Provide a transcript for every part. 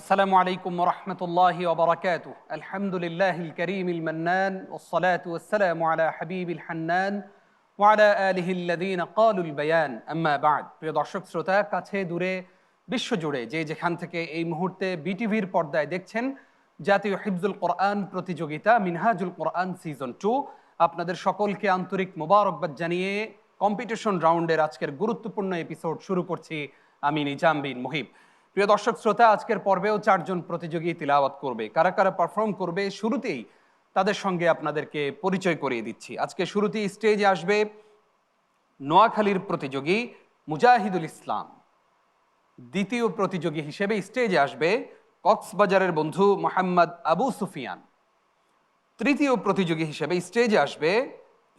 السلام عليكم ورحمة الله وبركاته. الحمد لله الكريم المنان والصلاة والسلام على حبيب الحنان وعلى آله الذين قالوا البيان أما بعد. প্রিয় দর্শক শ্রোতা, কাছে দূরে বিশ্বজুড়ে যে যেখান থেকে এই মুহূর্তে বিটিভির পর্দায় দেখছেন জাতীয় হিফজুল কোরআন প্রতিযোগিতা মিনহাজুল কোরআন সিজন 2, আপনাদের সকলকে আন্তরিক মোবারকবাদ জানিয়ে কম্পিটিশন রাউন্ডের আজকের গুরুত্বপূর্ণ এপিসোড শুরু করছি আমি নিজাম বিন মুহিব। প্রিয় দর্শক শ্রোতা, আজকের পর্বেও 4 জন প্রতিযোগী তিলাওয়াত করবে। কারা কারা পারফর্ম করবে শুরুতেই তাদের সঙ্গে আপনাদেরকে পরিচয় করিয়ে দিচ্ছি। আজকে শুরুতেই স্টেজে আসবে নোয়াখালীর প্রতিযোগী মুজাহিদুল ইসলাম। দ্বিতীয় প্রতিযোগী হিসেবে স্টেজে আসবে কক্সবাজারের বন্ধু মোহাম্মদ আবু সুফিয়ান। তৃতীয় প্রতিযোগী হিসেবে স্টেজে আসবে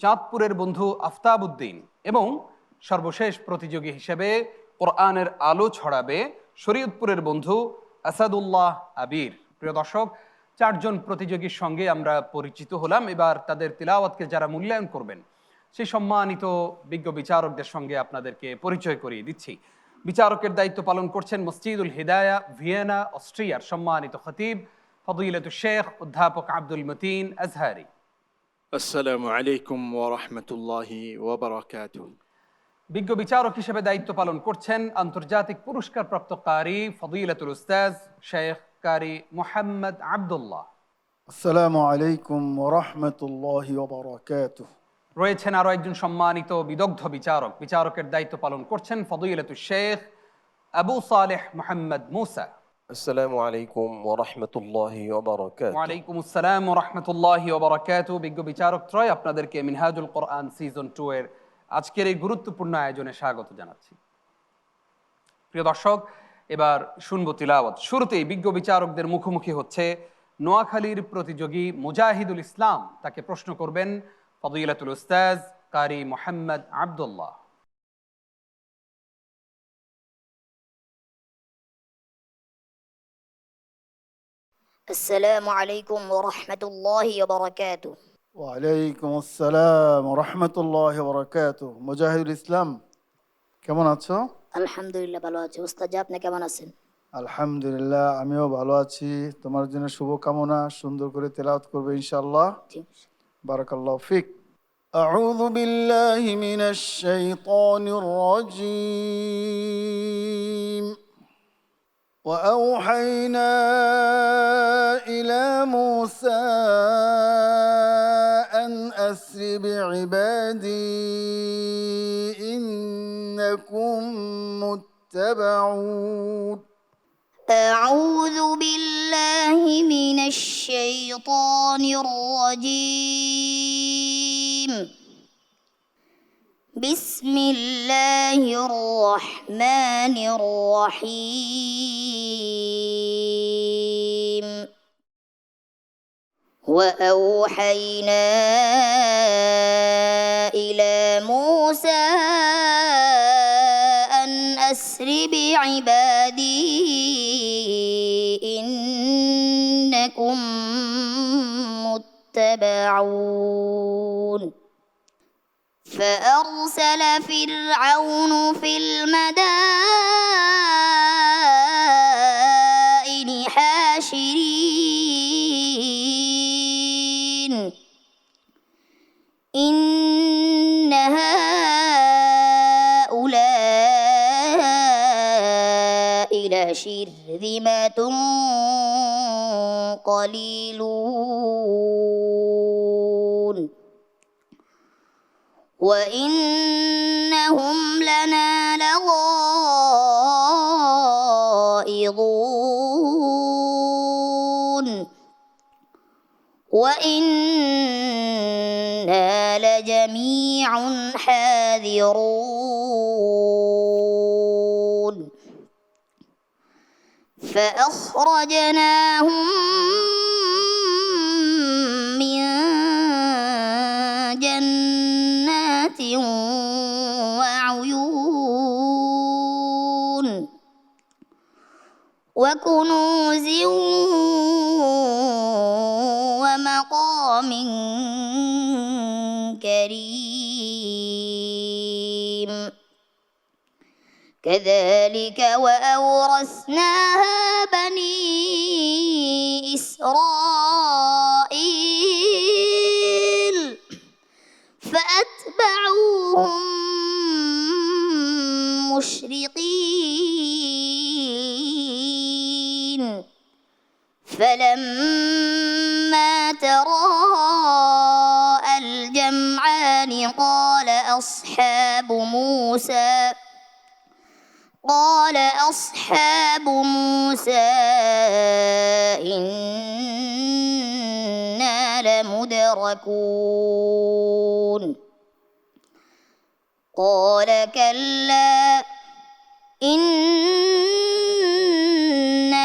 চাঁদপুরের বন্ধু আফতাব উদ্দিন। এবং সর্বশেষ প্রতিযোগী হিসেবে কোরআনের আলো ছড়াবে শরীয়তপুরের বন্ধু আসাদুল্লাহ আবির। প্রিয় দর্শক, 4 জন প্রতিযোগীর সঙ্গে আমরা পরিচিত হলাম। এবার তাদের তিলাওয়াতকে যারা মূল্যায়ন করবেন সেই সম্মানিত বিজ্ঞ বিচারকদের সঙ্গে আপনাদেরকে পরিচয় করিয়ে দিচ্ছি। বিচারকের দায়িত্ব পালন করছেন মসজিদুল হিদায়া, ভিয়েনা, অস্ট্রিয়ার সম্মানিত খতিব ফদিলাতুল শেখ অধ্যাপক আব্দুল মতিন আজহারি। আসসালামু আলাইকুম ওয়া রাহমাতুল্লাহি ওয়া বারাকাতুহু। বিজ্ঞ বিচারক হিসেবে দায়িত্ব পালন করছেন আন্তর্জাতিক পুরস্কারপ্রাপ্ত কারি ফদিলাতুল উস্তাজ শেখ কারি মোহাম্মদ আব্দুল্লাহ। আসসালামু আলাইকুম ওয়া রাহমাতুল্লাহি ওয়া বারাকাতুহু। রয়েছেন আরো একজন সম্মানিত বিদগ্ধ বিচারক। বিচারকের দায়িত্ব পালন করছেন ফদিলাতুল শেখ আবু সালেহ মোহাম্মদ মুসা। আসসালামু আলাইকুম ওয়া রাহমাতুল্লাহি ওয়া বারাকাতুহু। ওয়া আলাইকুম আসসালাম ওয়া রাহমাতুল্লাহি ওয়া বারাকাতুহু। বিজ্ঞ বিচারক ত্রয় আপনাদেরকে মিনহাজুল কোরআন সিজন 2 এর আজকের এই গুরুত্বপূর্ণ আয়োজনে স্বাগত জানাচ্ছি। প্রিয় দর্শক, এবার শুনবো তিলাওয়াত। শুরুতেই বিজ্ঞ বিচারকদের মুখোমুখি হচ্ছে নোয়াখালীর প্রতিযোগী মুজাহিদুল ইসলাম। তাকে প্রশ্ন করবেন ফদিলাতুল উস্তাজ কারি মোহাম্মদ আব্দুল্লাহ। السلام عليكم ورحمة الله وبركاته. ওয়ালাইকুম আসসালাম ওয়া রাহমাতুল্লাহি ওয়া বারাকাতুহু। মুজাহিদুল ইসলাম, কেমন আছো? আলহামদুলিল্লাহ ভালো আছি। ওস্তাদ, আপনি কেমন আছেন? আলহামদুলিল্লাহ, আমিও ভালো আছি। তোমার জন্য শুভকামনা, সুন্দর করে তেলাওয়াত করবে ইনশাআল্লাহ। বারাকাল্লাহু ফিক। আউযু বিল্লাহি মিনাশ শাইতানির রাজীম। وأوحينا إلى موسى أن أسر بعبادي إنكم متبعون. أعوذ بالله من الشيطان الرجيم. بسم الله الرحمن الرحيم. وأوحينا إلى موسى أن أسر بعبادي إنكم متبعون. فأرسل فرعون في المدائن حاشرين إن هؤلاء لشرذمة قليلون وإنهم لنا لغائظون وإنا لجميع حاذرون. فأخرجناهم من جنات وعيون وكنوز ومقام كريم كذلك وأورثناها بني إسرائيل فأتبعوهم مشرقين فلما تراءى الجمعان قال أصحاب موسى إنا لمدركون قال كلا إن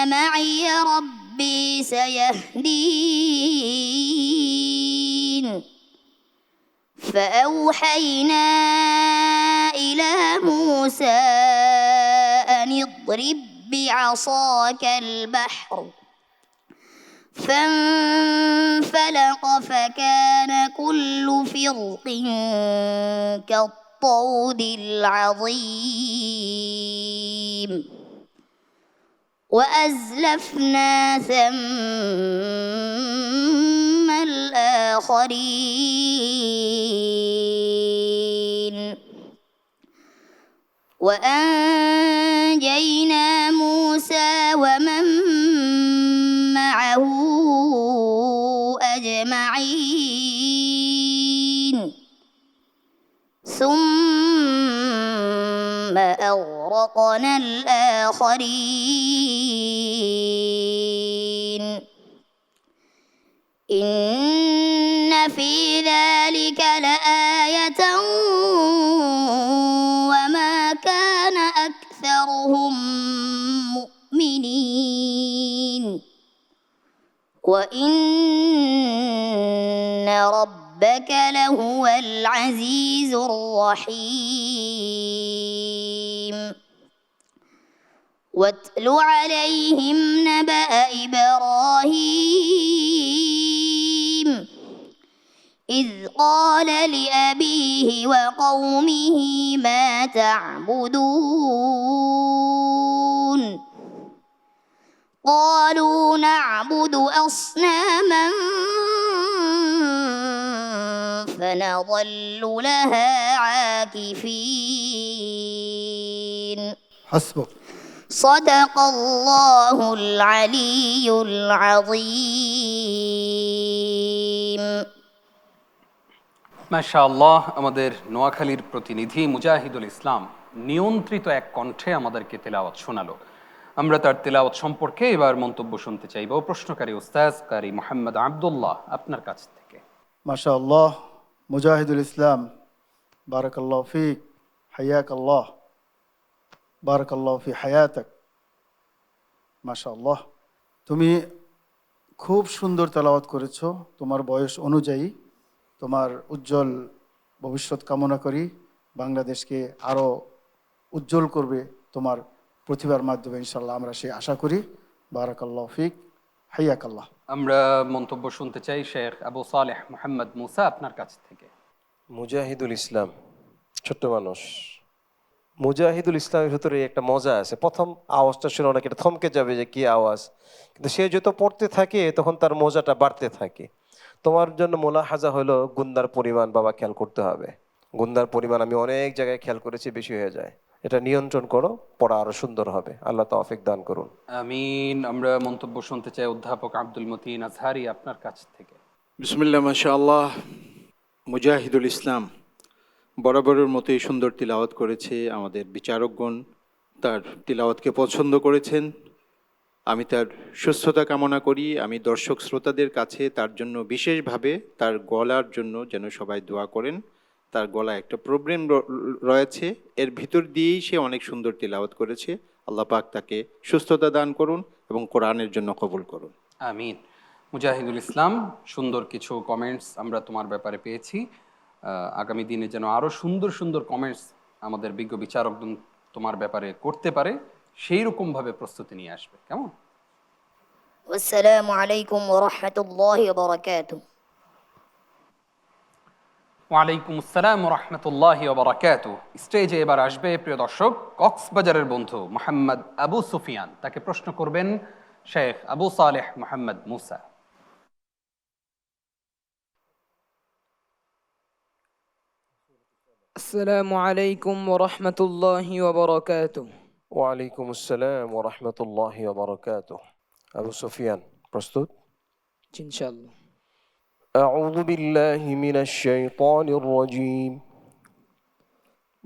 معي ربي سيهدين فأوحينا إلى موسى أن اضرب بعصاك البحر فانفلق فكان كل فرق كالطود العظيم وأزلفنا ثم الآخرين وأنجينا موسى ومن معه أجمعين ثم أغرقنا الآخرين إن في ذلك لآية وما كان أكثرهم مؤمنين وإن ربك لهو العزيز الرحيم واتل عليهم نبأ إبراهيم إذ قال لأبيه وقومه ما تعبدون قالوا نعبد أصناما فنظل لها عاكفين حسبك. صدق الله العلي العظيم মাশাআল্লাহ, আমাদের নোয়াখালীর প্রতিনিধি মুজাহিদুল ইসলাম নিয়ন্ত্রিত এক কণ্ঠে আমাদেরকে তেলাওয়াত শোনালো। আমরা তার তেলাওয়াত সম্পর্কে এবার মন্তব্য শুনতে চাইব। প্রশ্নকারী উস্তাজ কারি মোহাম্মদ আব্দুল্লাহ আপনার কাছ থেকে। মাশাআল্লাহ, মুজাহিদুল ইসলাম, বারাকাল্লাহু ফিক, হায়াকাল্লাহ, বারাকাল্লাহু ফি হায়াতাক। মাশাআল্লাহ, তুমি খুব সুন্দর তেলাওয়াত করেছো তোমার বয়স অনুযায়ী। তোমার উজ্জ্বল ভবিষ্যৎ কামনা করি। বাংলাদেশকে আরও উজ্জ্বল করবে তোমার প্রতিভার মাধ্যমে, ইনশাল্লাহ আমরা সেই আশা করি। বারাকাল্লাহু ফিক, হাইয়াকাল্লাহ। আমরা মন্তব্য শুনতে চাই শেখ আবু সালেহ মোহাম্মদ মুসা আপনার কাছ থেকে। মুজাহিদুল ইসলাম ছোট্ট মানুষ। মুজাহিদুল ইসলামের ভিতরে একটা মজা আছে। প্রথম আওয়াজটা শুনে অনেকে এটা থমকে যাবে যে কি আওয়াজ, কিন্তু সে যত পড়তে থাকে তখন তার মজাটা বাড়তে থাকে। তোমার জন্য মোলাহাজা হলো গুন্দার পরিমাণ বাবা খেয়াল করতে হবে। গুন্দার পরিমাণ আমি অনেক জায়গায় খেয়াল করেছি, বেশি হয়ে যায়। এটা নিয়ন্ত্রণ করো, পড়া আরো সুন্দর হবে। আল্লাহ তৌফিক দান করুন। আমিন। আমরা মন্তব্য শুনতে চাই অধ্যাপক আব্দুল মতিন আজহারি আপনার কাছ থেকে। বিসমিল্লাহ, মাশাআল্লাহ। মুজাহিদুল ইসলাম বরাবরের মতোই সুন্দর তিলাওয়াত করেছে। আমাদের বিচারকগণ তার তিলাওয়াতকে পছন্দ করেছেন। আমি তার সুস্থতা কামনা করি। আমি দর্শক শ্রোতাদের কাছে তার জন্য বিশেষভাবে তার গলার জন্য যেন সবাই দোয়া করেন। তার গলায় একটা প্রবলেম রয়েছে, এর ভিতর দিয়েই সে অনেক সুন্দর তিলাওয়াত করেছে। আল্লাহ পাক তাকে সুস্থতা দান করুন এবং কোরআনের জন্য কবুল করুন। আমিন। মুজাহিদুল ইসলাম, সুন্দর কিছু কমেন্টস আমরা তোমার ব্যাপারে পেয়েছি। আগামী দিনে যেন আরও সুন্দর সুন্দর কমেন্টস আমাদের বিজ্ঞ বিচারকগণ তোমার ব্যাপারে করতে পারে, সেই রকমভাবে প্রস্তুতি নিয়ে আসবে। কেমন? আসসালামু আলাইকুম ওয়া রাহমাতুল্লাহি ওয়া বারাকাতুহু। ওয়ালাইকুম আসসালাম রহমতুল্লাহি ওবরাকাতু। স্টেজে এবার আসবে প্রিয় দর্শক কক্সবাজারের বন্ধু মোহাম্মদ আবু সুফিয়ান। তাকে প্রশ্ন করবেন শেখ আবু সালেহ মোহাম্মদ মুসা। السلام عليكم ورحمة الله وبركاته. ওয়ালাইকুম আসসালাম ওয়া রাহমাতুল্লাহি ওয়া বারাকাতুহু। আবু সুফিয়ান প্রস্তুত? إن شاء الله. أعوذ بالله من الشيطان الرجيم.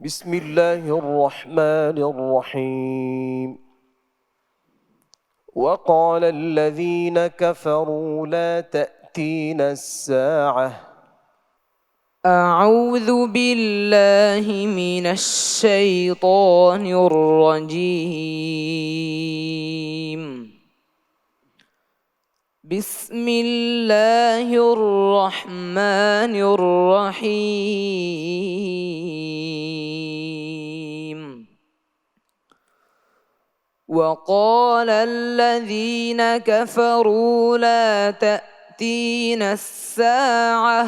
بسم الله الرحمن الرحيم. وقال الذين كفروا لا تأتينا الساعة. أعوذ بالله من الشيطان الرجيم. بسم الله الرحمن الرحيم. وقال الذين كفروا لا تأتينا الساعة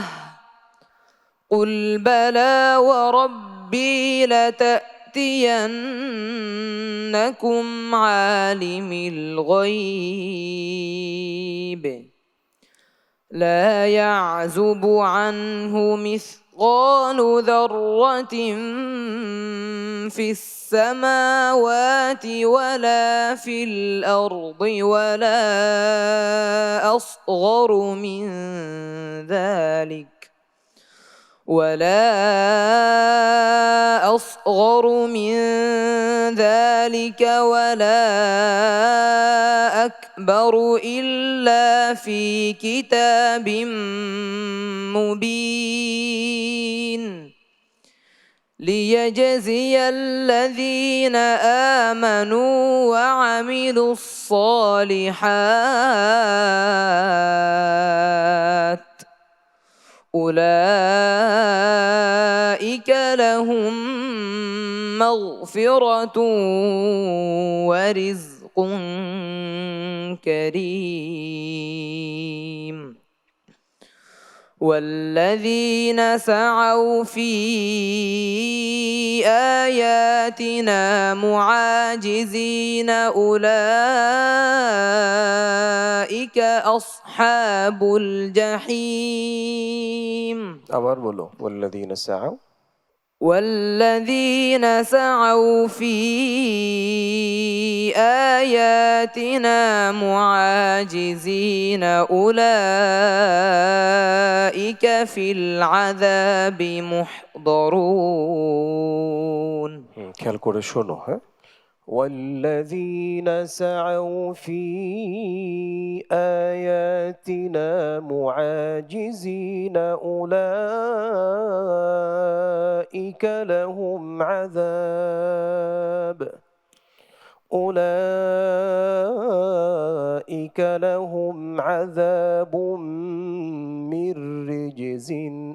قل بلى وربي لتأتينكم عالم الغيب لا يعزب عنه مثقال ذرة في السماوات ولا في الأرض ولا أصغر من ذلك ولا أكبر إلا في كتاب مبين ليجزي الذين آمنوا وعملوا الصالحات أولئك لهم مغفرة ورزق كريم والذين سعوا في آياتنا معاجزين أولئك أصحاب الجحيم. আবার বলো والذين سعوا في آياتنا معاجزين أولئك في العذاب محضرون. খেয়াল করে শোনো, হ্যাঁ। والذين سعوا في آياتنا معاجزين أولئك لهم عذاب من رجز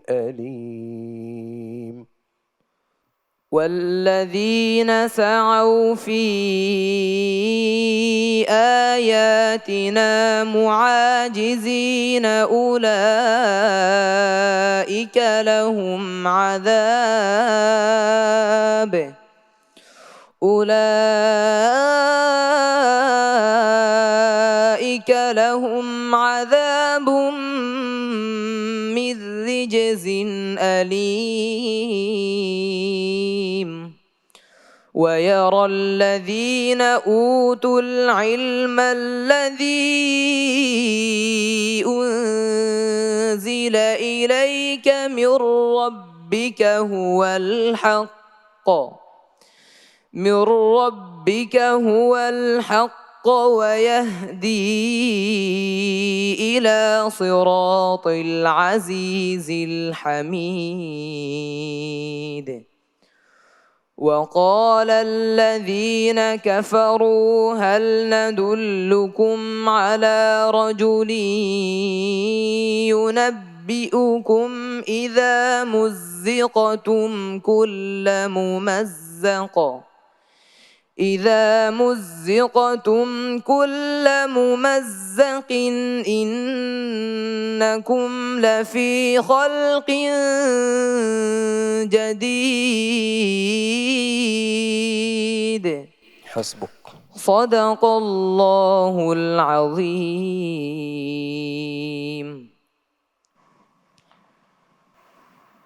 أليم. والذين سعوا في آياتنا معاجزين أولئك لهم عذاب من رجز أليم. ويرى الذين أوتوا العلم الذي أنزل إليك من ربك هو الحق ويهدي إلى صراط العزيز الحميد. وقال الذين كفروا هل ندلكم على رجل ينبئكم إذا مزقتم كل ممزق إذا مزقتم كل ممزق إنكم لفي خلق جديد হাসবুক। صدق الله العظيم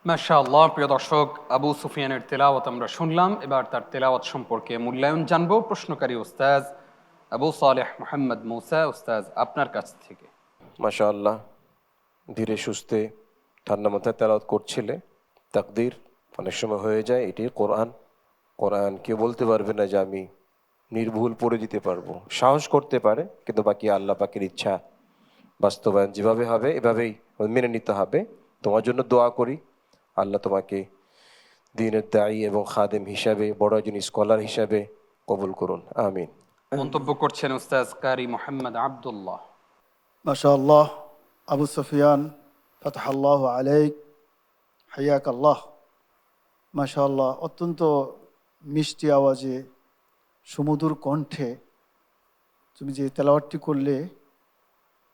মাশাআল্লাহ। প্রিয় দর্শক, আবু সুফিয়ানের তেলাওয়াত আমরা শুনলাম। এবার তার তেলাওয়াত সম্পর্কে মূল্যায়ন জানবো প্রশ্নকারী ওস্তাজ আবু সালেহ মোহাম্মদ মুসা। ওস্তাজ, আপনার কাছ থেকে। মাশাআল্লাহ, ধীরে সুস্থে ঠান্ডা মাথায় তেলাওয়াত করছিলে। তাকদীর অনেক সময় হয়ে যায়, এটি কোরআন। কোরআন কেউ বলতে পারবে না যে আমি নির্ভুল পড়ে দিতে পারবো। সাহস করতে পারে, কিন্তু বাকি আল্লাহ পাকের ইচ্ছা, বাস্তবায়ন যেভাবে হবে এভাবেই মেনে নিতে হবে। তোমার জন্য দোয়া করি, আল্লাহ তোমাকে দ্বীনের দায়ী এবং খাদেম হিসাবে, বড় একজন স্কলার হিসাবে কবুল করুন, আমিন। মন্তব্য করছেন ওস্তাজ কারি মোহাম্মদ আব্দুল্লাহ। মাশাআল্লাহ, আবু সুফিয়ান, ফাতহাল্লাহ আলাইক, হাইয়াক আল্লাহ। মাশাআল্লাহ, অত্যন্ত মিষ্টি আওয়াজে, সুমধুর কণ্ঠে তুমি যে তেলাওয়াতটি করলে,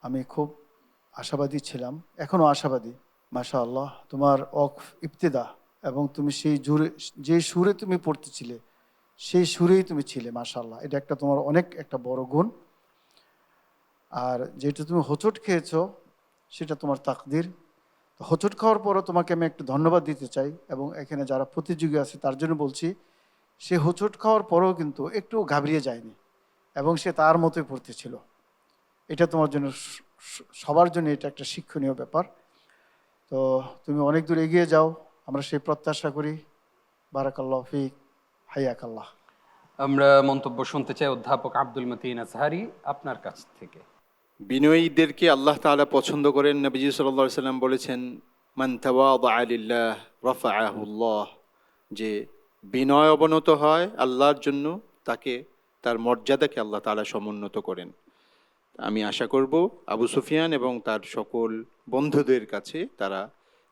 আমি খুব আশাবাদী ছিলাম, এখনও আশাবাদী। মাশাআল্লাহ, তোমার ইবতিদা এবং তুমি সেই যে সুরে তুমি পড়তেছিলে সেই সুরেই তুমি ছিলে। মাশাআল্লাহ, এটা একটা তোমার অনেক একটা বড় গুণ। আর যেটা তুমি হোঁচট খেয়েছো সেটা তোমার তাকদির। হোঁচট খাওয়ার পরও তোমাকে আমি একটু ধন্যবাদ দিতে চাই, এবং এখানে যারা প্রতিযোগী আছে তার জন্য বলছি, সে হোঁচট খাওয়ার পরেও কিন্তু একটু ঘাবড়িয়ে যায়নি এবং সে তার মতোই পড়তেছিল। এটা তোমার জন্য, সবার জন্য এটা একটা শিক্ষণীয় ব্যাপার। তো তুমি অনেক দূর এগিয়ে যাও, আমরা সেই প্রত্যাশা করি। বারাকাল্লাহ ফিক, হাইয়াকাল্লাহ। আমরা মন্তব্য শুনতে চাই অধ্যাপক আব্দুল মতিন আজহারি, আপনার কাছ থেকে। বিনয়ীদেরকে আল্লাহ তাআলা পছন্দ করেন। নবীজি সাল্লাল্লাহু আলাইহি সাল্লাম বলেছেন, মান তাওয়াদাআ লিল্লাহ রাফাআহুল্লাহ, যে বিনয় অবনত হয় আল্লাহর জন্য, তাকে, তার মর্যাদাকে আল্লাহ তাআলা সমুন্নত করেন। আমি আশা করব আবু সুফিয়ান এবং তার সকল বন্ধুদের কাছে তারা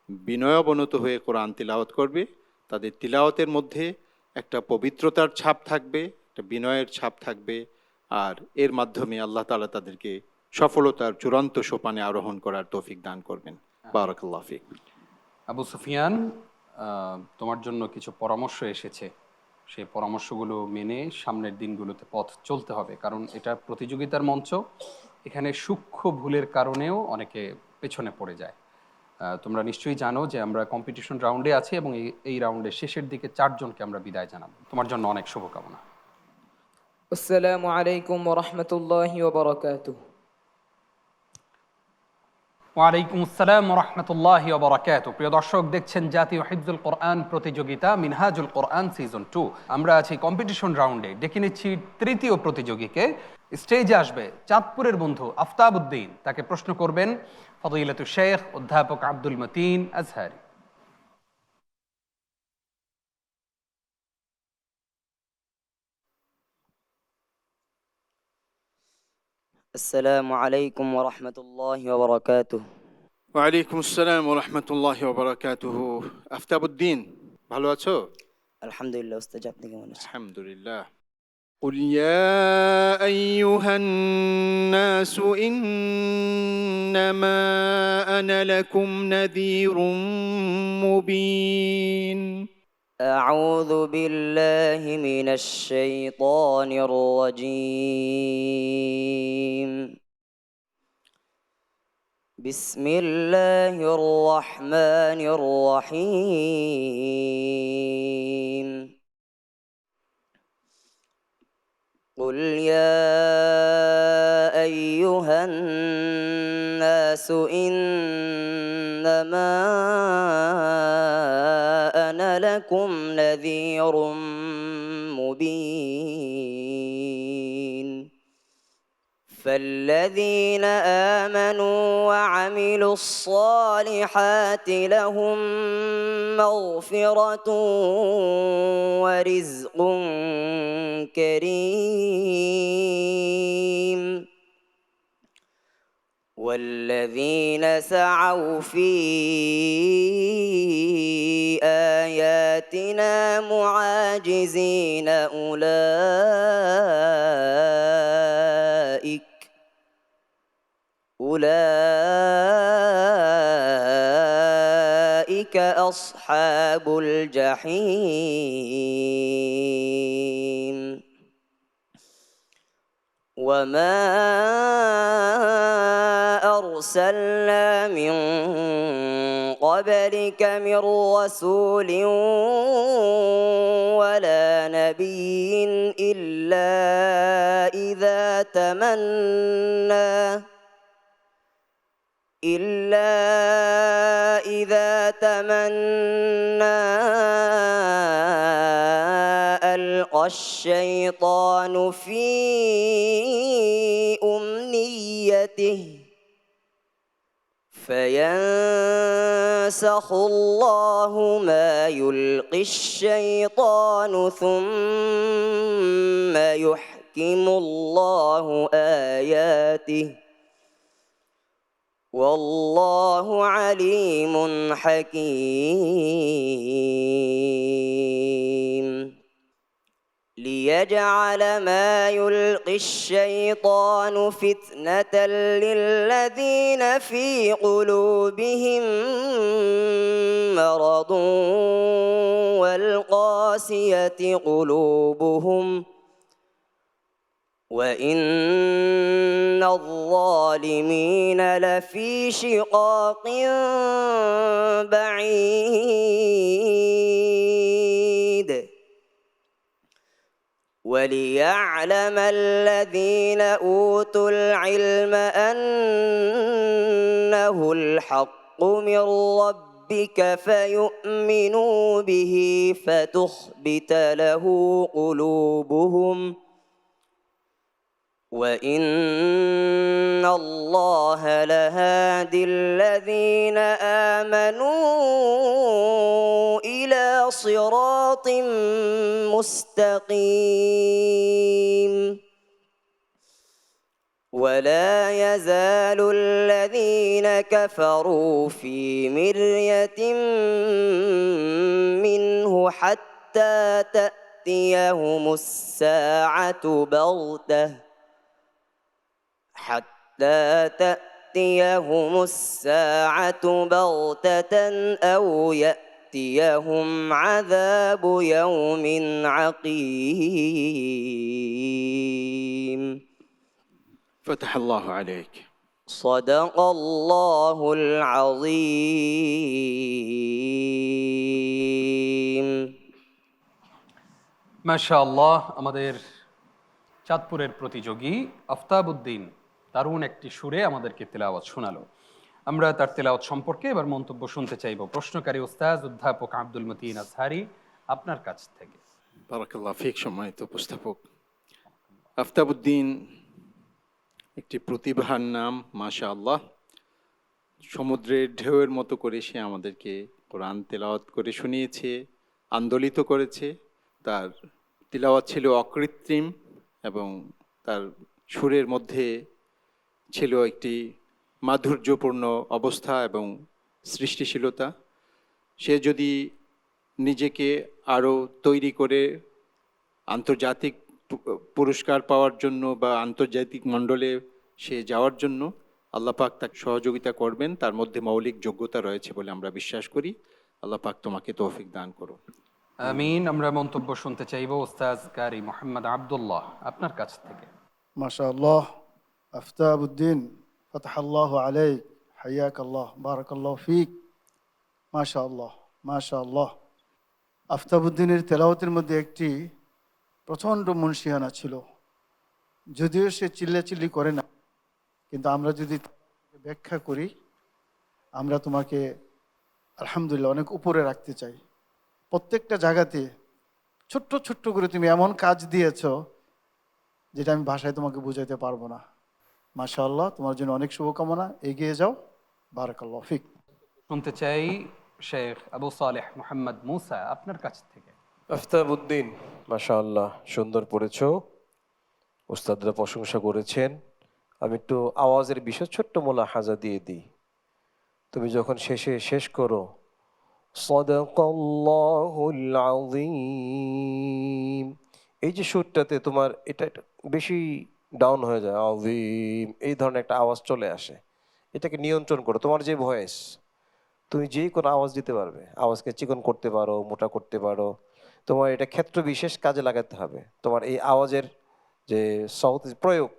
বিনয় অবনত হয়ে কোরআন তিলাওয়াত করবে। তাদের তিলাওয়াতের মধ্যে একটা পবিত্রতার ছাপ থাকবে, একটা বিনয়ের ছাপ থাকবে, আর এর মাধ্যমে আল্লাহ তাআলা তাদেরকে সফলতার চূড়ান্ত সোপানে আরোহণ করার তৌফিক দান করবেন। বারাকাল্লাহু ফিক। আবু সুফিয়ান, তোমার জন্য কিছু পরামর্শ এসেছে। সেই পরামর্শগুলো মেনে সামনের দিনগুলোতে পথ চলতে হবে, কারণ এটা প্রতিযোগিতার মঞ্চ। এখানে সূক্ষ্ম ভুলের কারণেও অনেকে পেছনে পড়ে যায়। তোমরা নিশ্চয়ই জানো যে আমরা কম্পিটিশন রাউন্ডে আছি, এবং এই রাউন্ডের শেষের দিকে 4 জনকে আমরা বিদায় জানাবো। তোমার জন্য অনেক শুভকামনা। আসসালামু আলাইকুম ওয়া রাহমাতুল্লাহি ওয়া বারাকাতুহু ওয়ালাইকুম আসসালাম ওয়া রাহমাতুল্লাহি ওয়া বারাকাতুহু। প্রিয় দর্শক, দেখছেন জাতীয় হিফজুল কোরআন প্রতিযোগিতা মিনহাজুল কোরআন সিজন 2। আমরা আছি কম্পিটিশন রাউন্ডে। ডেকে নিচ্ছি তৃতীয় প্রতিযোগীকে। স্টেজে আসবে চাঁদপুরের বন্ধু আফতাব উদ্দিন। তাকে প্রশ্ন করবেন ফদিলাতুশ শেখ অধ্যাপক আব্দুল মতিন আজহারি। السلام عليكم ورحمة الله وبركاته ওয়ালাইকুম আসসালাম ওয়া রাহমাতুল্লাহি ওয়া বারাকাতুহু। আফতাবউদ্দিন, ভালো আছো? الحمد لله أستاذ আপনি কেমন আছেন আলহামদুলিল্লাহ। قل يا أيها الناس إنما أنا لكم نذير مبين. أعوذ بالله من الشيطان الرجيم بسم الله الرحمن الرحيم قل يا أيها الناس إنما أنا لكم نذير مبين فالذين آمنوا وعملوا الصالحات لهم مغفرة ورزق كريم والذين سعوا في آياتنا معاجزين أولئك أصحاب الجحيم وما أرسلنا من قبلك من رسول ولا نبي إلا إذا تمنى ألقى الشيطان في أمنيته فينسخ الله ما يلقي الشيطان ثم يحكم الله آياته والله عليم حكيم ليجعل ما يلقي الشيطان فتنة للذين في قلوبهم مرض والقاسية قلوبهم وإن الظالمين لفي شقاق بعيد وليعلم الذين أوتوا العلم أنه الحق من ربك فيؤمنوا به فتخبت له قلوبهم وإن الله لهادي الذين آمنوا إلى صراط مستقيم ولا يزال الذين كفروا في مرية منه حتى تأتيهم الساعة بغتة أو يأتيهم عذاب يوم عقيم فتح الله عليك. صدق الله العظيم মাশাআল্লাহ, আমাদের চাঁদপুরের প্রতিযোগী আফতাবউদ্দিন দারুণ একটি সুরে আমাদেরকে তেলাওয়াত শোনালো। আমরা তার তেলাওয়াত সম্পর্কে এবার মন্তব্য শুনতে চাইব। প্রশ্নকারী ওস্তাদ অধ্যাপক আব্দুল মতিন আজহারি, আপনার কাছ থেকে। বারাকাল্লাহ ফিক। সম্মানিত উপস্থাপক, আফতাবউদ্দিন একটি প্রতিভার নাম, মাশাআল্লাহ। সমুদ্রের ঢেউয়ের মতো করে সে আমাদেরকে কোরআন তেলাওয়াত করে শুনিয়েছে, আন্দোলিত করেছে। তার তিলাওয়াত ছিল অকৃত্রিম এবং তার সুরের মধ্যে ছিল একটি মাধুর্যপূর্ণ অবস্থা এবং সৃষ্টিশীলতা। সে যদি নিজেকে আরও তৈরি করে আন্তর্জাতিক পুরস্কার পাওয়ার জন্য বা আন্তর্জাতিক মণ্ডলে সে যাওয়ার জন্য আল্লাহ পাক তাকে সহযোগিতা করবেন। তার মধ্যে মৌলিক যোগ্যতা রয়েছে বলে আমরা বিশ্বাস করি। আল্লাহ পাক তোমাকে তৌফিক দান করো। আমিন। আমরা মন্তব্য শুনতে চাইব ওস্তাদ কারি মোহাম্মদ আব্দুল্লাহ, আপনার কাছ থেকে। মাশাআল্লাহ, আফতাবউদ্দিন ফাতাহাল্লাহু আলাইক, হাইয়াকাল্লাহ, বারাকাল্লাহু ফিক। মাশাআল্লাহ মাশাআল্লাহ। আফতাবউদ্দিনের তেলাওয়াতের মধ্যে একটি প্রচণ্ড মুনশিয়ানা ছিল। যদিও সে চিল্লাচিল্লি করে না, কিন্তু আমরা যদি ব্যাখ্যা করি, আমরা তোমাকে আলহামদুলিল্লাহ অনেক উপরে রাখতে চাই। প্রত্যেকটা জায়গাতে ছোট্ট ছোট্ট করে তুমি এমন কাজ দিয়েছ যেটা আমি ভাষায় তোমাকে বুঝাইতে পারবো না। মাশাআল্লাহ, তোমার জন্য অনেক শুভকামনা। এগিয়ে যাও, বারাকাল্লাহু ফিক। শুনতে চাই শেখ আবু সালেহ মোহাম্মদ মুসা, আপনার কাছ থেকে। আফতাবউদ্দিন, মাশাআল্লাহ, সুন্দর পড়েছ। উস্তাদরা প্রশংসা করেছেন। আমি একটু আওয়াজের বিষয় ছোট্ট মুলাহাজা দিয়ে দিই। তুমি যখন শেষ করো সাদাকাল্লাহুল আযীম, এই যে সুরটাতে তোমার এটা একটু বেশি ডাউন হয়ে যায়, আযীম এই ধরনের একটা আওয়াজ চলে আসে। এটাকে নিয়ন্ত্রণ করো। তোমার যে ভয়েস, তুমি যে কোনো আওয়াজ দিতে পারবে, আওয়াজকে চিকন করতে পারো, মোটা করতে পারো। তোমার এটা ক্ষেত্র বিশেষ কাজে লাগাতে হবে। তোমার এই আওয়াজের যে সাউথ প্রয়োগ,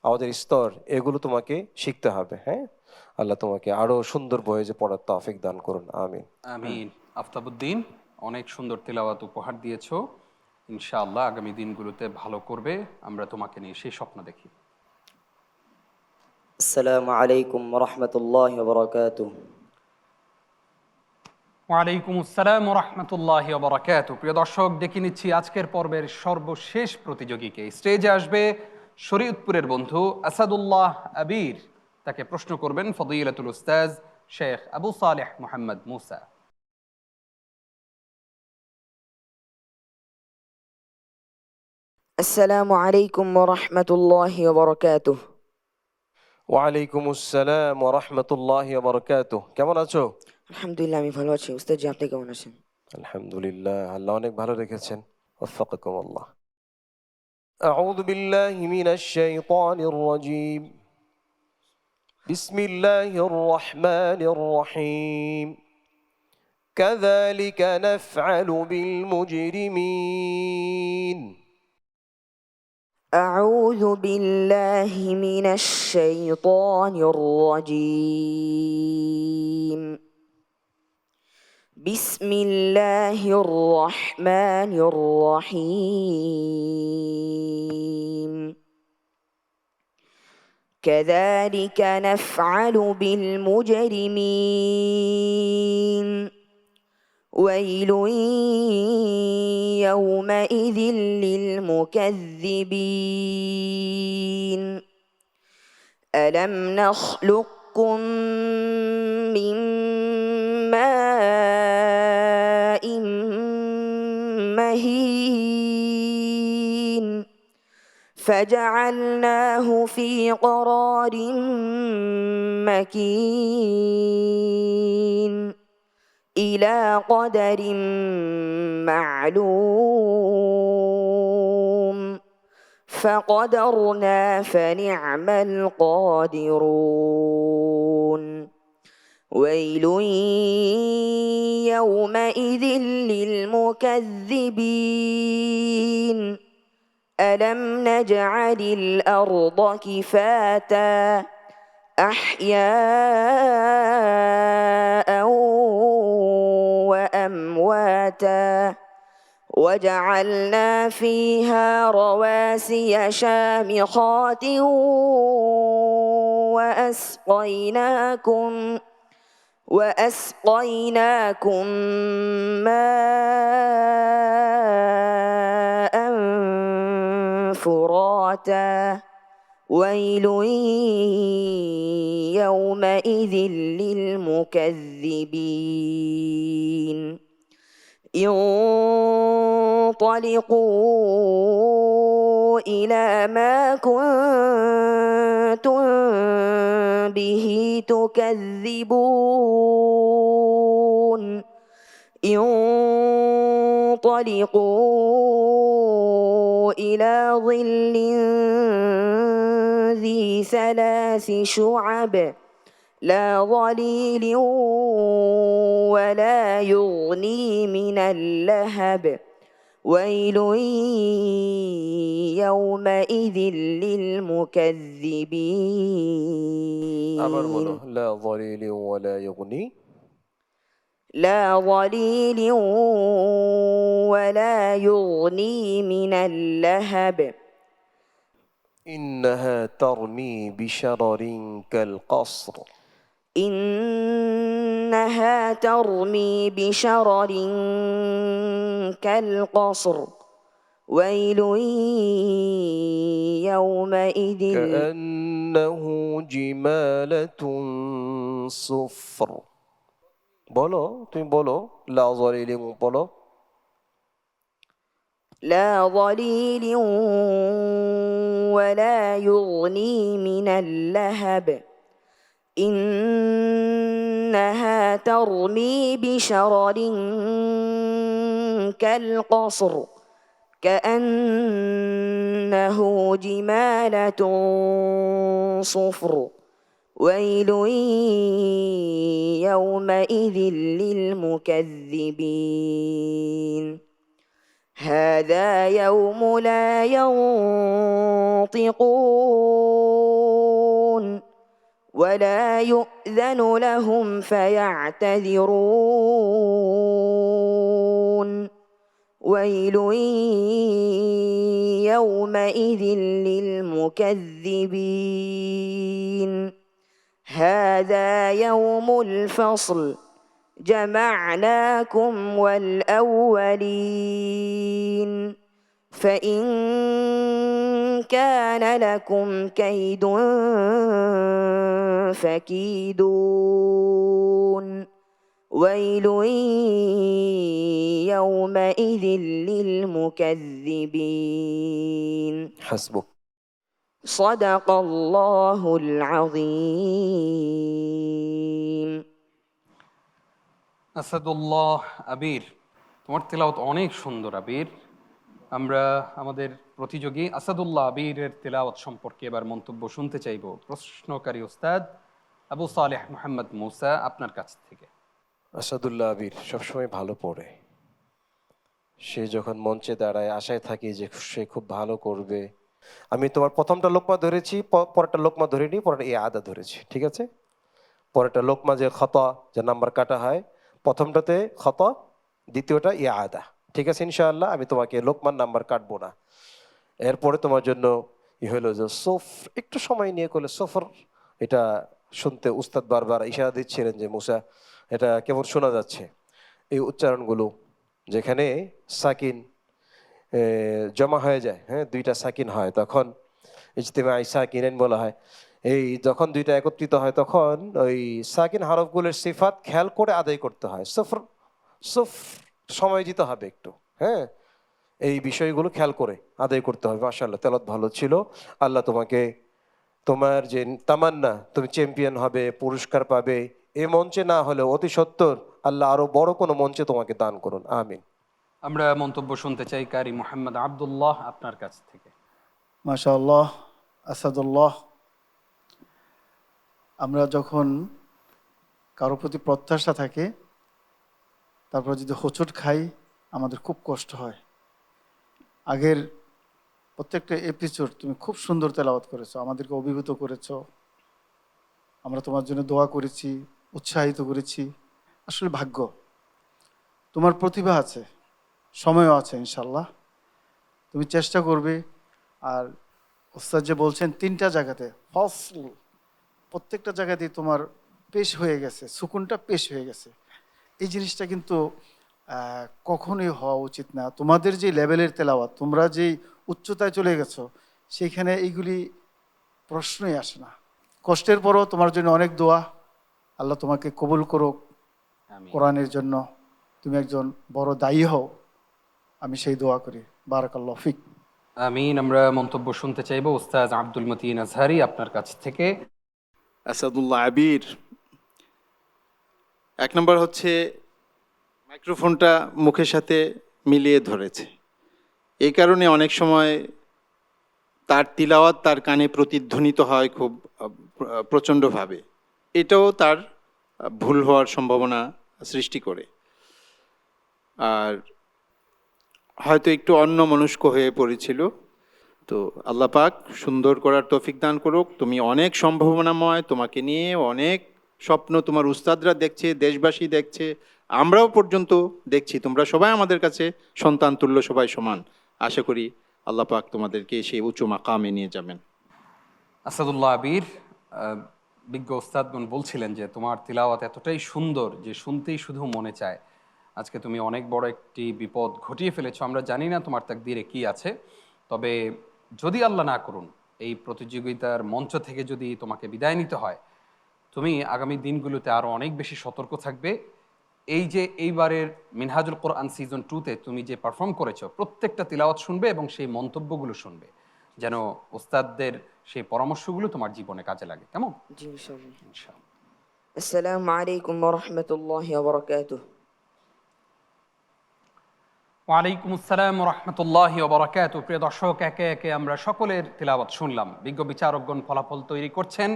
আওয়াজের স্তর, এগুলো তোমাকে শিখতে হবে। হ্যাঁ, আল্লাহ তোমাকে আরো সুন্দর ভয়েসে পড়ার তৌফিক দান করুন, আমিন। আমিন। আফতাবউদ্দিন, অনেক সুন্দর তিলাওয়াত উপহার দিয়েছো। ইনশাআল্লাহ আগামী দিনগুলোতে ভালো করবে, আমরা তোমাকে নিয়ে সেই স্বপ্ন দেখি। আসসালামু আলাইকুম রহমতুল্লাহ বরকাতুহ। ওয়ালাইকুম আসসালাম রহমতুল্লাহ বরাকাত। প্রিয় দর্শক, ডেকে নিচ্ছি আজকের পর্বের সর্বশেষ প্রতিযোগীকে। স্টেজে আসবে শরীয়তপুরের বন্ধু আসাদুল্লাহ আবির। তাকে প্রশ্ন করবেন ফদিলাতুল উস্তাজ শেখ আবু সালেহ মোহাম্মদ মুসা। السلام عليكم ورحمة الله وبركاته. ওয়ালাইকুম আসসালাম ওয়া রাহমাতুল্লাহি ওয়া বারাকাতুহু। কেমন আছো? আলহামদুলিল্লাহ, আমি ভালো আছি। উস্তাদ জি, আপনি কেমন আছেন? আলহামদুলিল্লাহ, আল্লাহ অনেক ভালো রেখেছেন। ওয়াফাকাকুম আল্লাহ। আউযু বিল্লাহি মিনাশ শাইতানির রাজীম। বিসমিল্লাহির রহমানির রহিম। কাযালিকা নাফআলু বিল মুজরিমিন। أعوذ بالله من الشيطان الرجيم. بسم الله الرحمن الرحيم. كذلك نفعل بالمجرمين. ويل يومئذ للمكذبين. ألم نخلقكم من ماء مهين فجعلناه في قرار مكين إلى قدر معلوم فقدرنا فنعم القادرون. ويل يومئذ للمكذبين. ألم نجعل الأرض كفاتا أحياء وأمواتا وجعلنا فيها رواسي شامخات وأسقيناكم ماء فراتا. ويل يومئذ للمكذبين. انطلقوا إلى ما كنتم به تكذبون. انطلقوا إلى ظل ذي 3 شعب لا ظليل ولا يغني من اللهب. ويل يومئذ للمكذبين. আবার বলো, লা যালিলি ওয়ালা ইউগনি। لا ظليل ولا يغني من اللهب. إنها ترمي بشرر كالقصر. إنها ترمي بشرر كالقصر. ويل يومئذ كأنه جمالة صفر. বলো, তুমি বলো লা যালিলিন বলো। لا ظليل ولا يغني من اللهب إنها ترمي بشرر كالقصر كأنه جمالة صفر ويل يومئذ للمكذبين هذا يوم لا ينطقون ولا يؤذن لهم فيعتذرون ويل يومئذ للمكذبين هذا يوم الفصل جمعناكم والأولين فإن كان لكم كيد فكيدون ويل يومئذ للمكذبين حسبك. صدق الله العظيم আসাদুল্লাহ আবির, তোমার তেলাওয়াত অনেক সুন্দর আবির। আমরা আমাদের প্রতিযোগী আসাদুল্লাহ আবিরের তেলাওয়াত সম্পর্কে এবার মন্তব্য শুনতে চাইব প্রশ্নকারী ওস্তাদ আবু সালেহ মোহাম্মদ মুসা আপনার কাছ থেকে। আসাদুল্লাহ আবির সবসময় ভালো পড়ে। সে যখন মঞ্চে দাঁড়ায় আশায় থাকি যে সে খুব ভালো করবে। আমি তোমার প্রথমটা লোকমা ধরেছি, পরেরটা লোকমা ধরিনি, পরেরটা এই আদা ধরেছি, ঠিক আছে? পরেরটা লোকমা যে খতা, যে নাম্বার কাটা হয়, প্রথমটাতে খতা, দ্বিতীয়টা ইয়া আদা, ঠিক আছে? ইনশাআল্লাহ আমি তোমাকে লোকমান নাম্বার কাটবো না। এরপরে তোমার জন্য হলো যে সোফ, একটু সময় নিয়ে করলে সফর, এটা শুনতে উস্তাদ বারবার ইশারা দিচ্ছিলেন যে মুসা এটা কেমন শোনা যাচ্ছে। এই উচ্চারণগুলো যেখানে সাকিন জমা হয়ে যায়, হ্যাঁ, দুইটা সাকিন হয় তখন ইজতিমাই সাকিনাইন বলা হয়। এই যখন দুইটা একত্রিত হয় তখন ওই সাকিন হরফগুলোর সিফাত খেয়াল করে আদায় করতে হয়। সফর সফ সময় দিতে হবে একটু, হ্যাঁ, এই বিষয়গুলো খেয়াল করে আদায় করতে হবে। মাশাআল্লাহ তেলাওয়াত ভালো ছিল। আল্লাহ তোমাকে, তোমার যে তামান্না তুমি চ্যাম্পিয়ন হবে, পুরস্কার পাবে, এই মঞ্চে না হলে অতি সত্বর আল্লাহ আরো বড় কোনো মঞ্চে তোমাকে দান করুন, আমিন। আমরা মন্তব্য শুনতে চাই কারি মোহাম্মদ আব্দুল্লাহ আপনার কাছ থেকে। মাশাআল্লাহ, আসাদুল্লাহ, আমরা যখন কারো প্রতি প্রত্যাশা থাকে তারপর যদি হোঁচট খাই আমাদের খুব কষ্ট হয়। আগের প্রত্যেকটা এপিসোড তুমি খুব সুন্দর তেলাওয়াত করেছো, আমাদেরকে অভিভূত করেছো, আমরা তোমার জন্য দোয়া করেছি, উৎসাহিত করেছি। আসলে ভাগ্য, তোমার প্রতিভা আছে, সময়ও আছে, ইনশাল্লাহ তুমি চেষ্টা করবে। আর ওস্তাদ যে বলছেন তিনটা জায়গাতে ফসল, প্রত্যেকটা জায়গাতেই তোমার পেশ হয়ে গেছে, সুকুনটা পেশ হয়ে গেছে। এই জিনিসটা কিন্তু কখনোই হওয়া উচিত না। তোমাদের যে লেভেলের তেলাওয়াত, তোমরা যেই উচ্চতায় চলে গেছো, সেইখানে এইগুলি প্রশ্নই আসে না। কষ্টের পরও তোমার জন্য অনেক দোয়া, আল্লাহ তোমাকে কবুল করুক কোরআনের জন্য, তুমি একজন বড় দায়ী হও, আমি সেই দোয়া করি। বারাকাল্লাহ ফিক। আমিন। আমরা মন্তব্য শুনতে চাইব উস্তাদ আব্দুল মতিন আজহারি আপনার কাছ থেকে। আসাদুল্লাহ আবির, এক নম্বর হচ্ছে মাইক্রোফোনটা মুখের সাথে মিলিয়ে ধরেছে, এই কারণে অনেক সময় তার তিলাওয়াত তার কানে প্রতিধ্বনিত হয় খুব প্রচণ্ডভাবে। এটাও তার ভুল হওয়ার সম্ভাবনা সৃষ্টি করে। আর হয়তো একটু অন্যমনস্ক হয়ে পড়েছিল। তো আল্লাহ পাক সুন্দর করার তৌফিক দান করুক। তুমি অনেক সম্ভাবনাময়, তোমাকে নিয়ে অনেক স্বপ্ন তোমার উস্তাদরা দেখছে, দেশবাসী দেখছে, আমরাও পর্যন্ত দেখছি। তোমরা সবাই আমাদের কাছে সন্তান তুল্য, সবাই সমান। আশা করি আল্লাহ পাক তোমাদেরকে সেই উঁচু মাকামে নিয়ে যাবেন। আসাদুল্লাহ আবির, বিজ্ঞ ওস্তাদগণ বলছিলেন যে তোমার তিলাওয়াত এতটাই সুন্দর যে শুনতেই শুধু মনে চায়। আজকে তুমি অনেক বড় একটি বিপদ ঘটিয়ে ফেলেছো। আমরা জানি না তোমার তাকদীরে কি আছে, তবে যদি আল্লাহ না করুন এই প্রতিযোগিতার মঞ্চ থেকে যদি তোমাকে বিদায় নিতে হয়, তুমি আগামী দিনগুলোতে আরও অনেক বেশি সতর্ক থাকবে এই যে এইবারের মিনহাজুল কোরআন সিজন 2-তে তুমি যে পারফর্ম করেছো, প্রত্যেকটা তিলাওয়াত শুনবে এবং সেই মন্তব্যগুলো শুনবে, যেন ওস্তাদদের সেই পরামর্শগুলো তোমার জীবনে কাজে লাগে। কেমন? জি ইনশাআল্লাহ। ইনশাআল্লাহ। আসসালামু আলাইকুম ওয়া রাহমাতুল্লাহি ওয়া বারাকাতুহু। ওয়ালাইকুম আসসালাম ওয়া রাহমাতুল্লাহি ওয়া বারাকাতুহু। প্রিয় দর্শক, একে একে আমরা সকলের তিলাওয়াত শুনলাম। বিজ্ঞ বিচারকগণ ফলাফল তৈরি করছেন।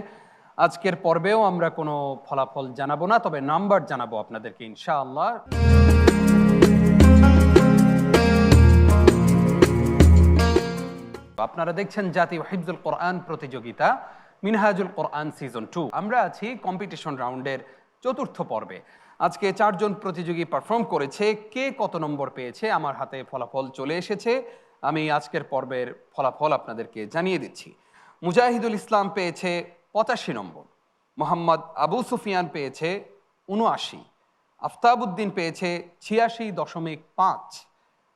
আজকের পর্বেও আমরা কোনো ফলাফল জানাবো না, তবে নাম্বার জানাবো আপনাদেরকে ইনশাআল্লাহ। আপনারা দেখছেন জাতীয় হিফজুল কোরআন প্রতিযোগিতা মিনহাজুল কোরআন সিজন 2। আমরা আছি কম্পিটিশন রাউন্ডের চতুর্থ পর্বে। আজকে 4 জন প্রতিযোগী পারফর্ম করেছে। কে কত নম্বর পেয়েছে আমার হাতে ফলাফল চলে এসেছে। আমি আজকের পর্বের ফলাফল আপনাদেরকে জানিয়ে দিচ্ছি। মুজাহিদুল ইসলাম পেয়েছে 85 নম্বর, মোহাম্মদ আবু সুফিয়ান পেয়েছে 79, আফতাবউদ্দিন পেয়েছে 86.5,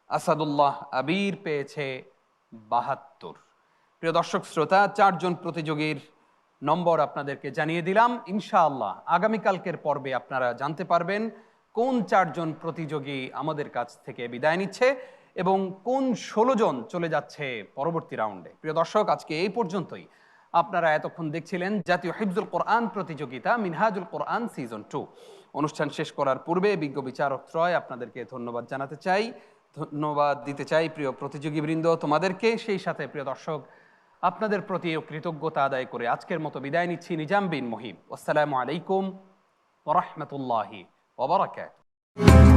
আসাদুল্লাহ আবির পেয়েছে 72। প্রিয় দর্শক শ্রোতা, 4 জন প্রতিযোগীর নম্বর আপনাদেরকে জানিয়ে দিলাম। ইনশাআল্লাহ আগামীকালকের পর্বে আপনারা জানতে পারবেন কোন 4 জন প্রতিযোগী আমাদের কাছ থেকে বিদায় নিচ্ছে এবং কোন 16 জন চলে যাচ্ছে পরবর্তী রাউন্ডে। প্রিয় দর্শক, আজকে এই পর্যন্তই। আপনারা এতক্ষণ দেখছিলেন জাতীয় হিফজুল কোরআন প্রতিযোগিতা মিনহাজুল কোরআন সিজন 2। অনুষ্ঠান শেষ করার পূর্বে বিজ্ঞ বিচারক ত্রয় আপনাদেরকে ধন্যবাদ জানাতে চাই, ধন্যবাদ দিতে চাই প্রিয় প্রতিযোগীবৃন্দ তোমাদেরকে। সেই সাথে প্রিয় দর্শক, আপনাদের প্রতি কৃতজ্ঞতা আদায় করে আজকের মতো বিদায় নিচ্ছি। নিজাম বিন মুহিব। আসসালামু আলাইকুম ওয়া রাহমাতুল্লাহি ওয়া বারাকাতুহু।